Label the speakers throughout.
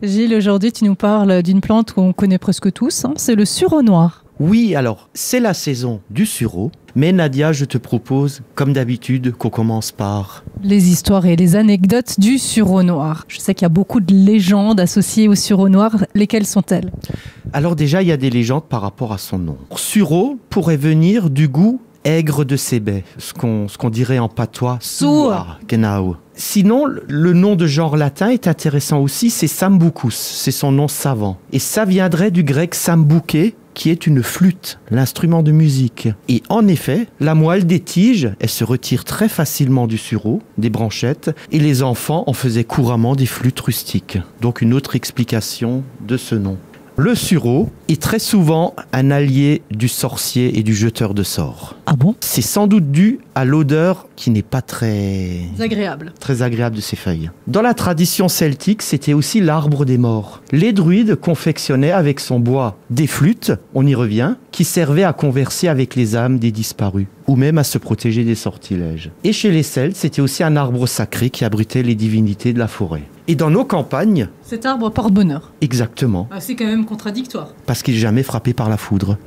Speaker 1: Gilles, aujourd'hui, tu nous parles d'une plante qu'on connaît presque tous, c'est le sureau noir.
Speaker 2: Oui, alors, c'est la saison du sureau. Mais Nadia, je te propose, comme d'habitude, qu'on commence par...
Speaker 1: Les histoires et les anecdotes du sureau noir. Je sais qu'il y a beaucoup de légendes associées au sureau noir. Lesquelles sont-elles?
Speaker 2: Alors déjà, il y a des légendes par rapport à son nom. Sureau pourrait venir du goût aigre de ses baies, ce qu'on dirait en patois.
Speaker 1: Sour.
Speaker 2: Genau. Sinon, le nom de genre latin est intéressant aussi, c'est Sambucus, c'est son nom savant. Et ça viendrait du grec sambuke, qui est une flûte, l'instrument de musique. Et en effet, la moelle des tiges, elle se retire très facilement du sureau, des branchettes, et les enfants en faisaient couramment des flûtes rustiques. Donc une autre explication de ce nom. Le sureau est très souvent un allié du sorcier et du jeteur de sorts.
Speaker 1: Ah bon?
Speaker 2: C'est sans doute dû à l'odeur qui n'est pas très
Speaker 1: Agréable.
Speaker 2: agréable de ses feuilles. Dans la tradition celtique, c'était aussi l'arbre des morts. Les druides confectionnaient avec son bois des flûtes, on y revient, qui servaient à converser avec les âmes des disparus, ou même à se protéger des sortilèges. Et chez les Celtes, c'était aussi un arbre sacré qui abritait les divinités de la forêt. Et dans nos campagnes...
Speaker 1: Cet arbre porte bonheur.
Speaker 2: Exactement.
Speaker 1: C'est quand même contradictoire.
Speaker 2: Parce qu'il n'est jamais frappé par la foudre.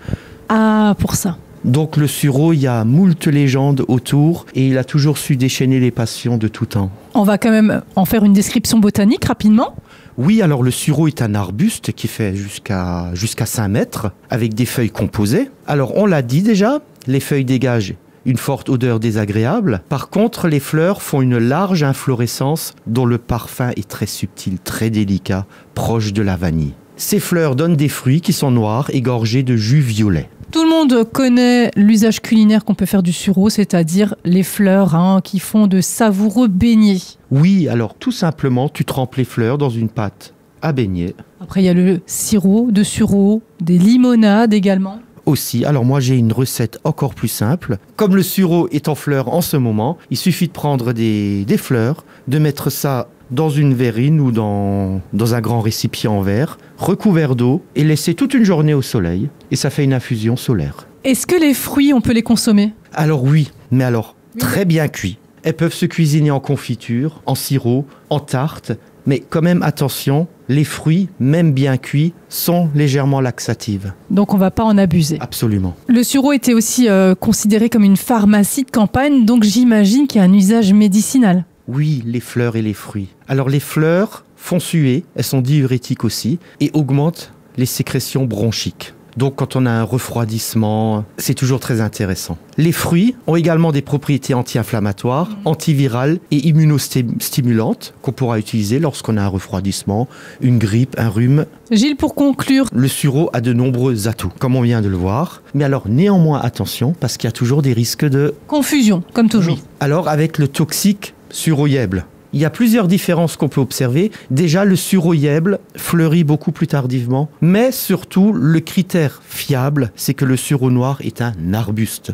Speaker 1: Ah, pour ça.
Speaker 2: Donc le sureau, il y a moult légendes autour et il a toujours su déchaîner les passions de tout temps.
Speaker 1: On va quand même en faire une description botanique rapidement.
Speaker 2: Oui, alors le sureau est un arbuste qui fait jusqu'à 5 mètres avec des feuilles composées. Alors on l'a dit déjà, les feuilles dégagent une forte odeur désagréable. Par contre, les fleurs font une large inflorescence dont le parfum est très subtil, très délicat, proche de la vanille. Ces fleurs donnent des fruits qui sont noirs et gorgés de jus violet.
Speaker 1: Tout le monde connaît l'usage culinaire qu'on peut faire du sureau, c'est-à-dire les fleurs qui font de savoureux beignets.
Speaker 2: Oui, alors tout simplement, tu trempes les fleurs dans une pâte à beignet.
Speaker 1: Après, il y a le sirop de sureau, des limonades également.
Speaker 2: Aussi, alors moi j'ai une recette encore plus simple. Comme le sureau est en fleurs en ce moment, il suffit de prendre des fleurs, de mettre ça dans une verrine ou dans un grand récipient en verre, recouvert d'eau et laisser toute une journée au soleil. Et ça fait une infusion solaire.
Speaker 1: Est-ce que les fruits, on peut les consommer?
Speaker 2: Alors oui, mais alors très bien cuits. Elles peuvent se cuisiner en confiture, en sirop, en tarte. Mais quand même, attention, les fruits, même bien cuits, sont légèrement laxatifs.
Speaker 1: Donc on ne va pas en abuser.
Speaker 2: Absolument.
Speaker 1: Le sureau était aussi considéré comme une pharmacie de campagne, donc j'imagine qu'il y a un usage médicinal.
Speaker 2: Oui, les fleurs et les fruits. Alors les fleurs font suer, elles sont diurétiques aussi, et augmentent les sécrétions bronchiques. Donc quand on a un refroidissement, c'est toujours très intéressant. Les fruits ont également des propriétés anti-inflammatoires, antivirales et immunostimulantes qu'on pourra utiliser lorsqu'on a un refroidissement, une grippe, un rhume.
Speaker 1: Gilles, pour conclure,
Speaker 2: le sureau a de nombreux atouts, comme on vient de le voir. Mais alors néanmoins attention, parce qu'il y a toujours des risques de...
Speaker 1: confusion, comme toujours.
Speaker 2: Oui. Alors avec le toxique suroïèble, il y a plusieurs différences qu'on peut observer. Déjà, le suroïèble fleurit beaucoup plus tardivement, mais surtout, le critère fiable, c'est que le sureau noir est un arbuste.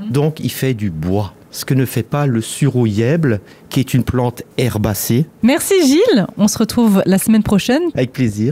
Speaker 2: Donc, il fait du bois, ce que ne fait pas le suroïèble, qui est une plante herbacée.
Speaker 1: Merci Gilles, on se retrouve la semaine prochaine.
Speaker 2: Avec plaisir.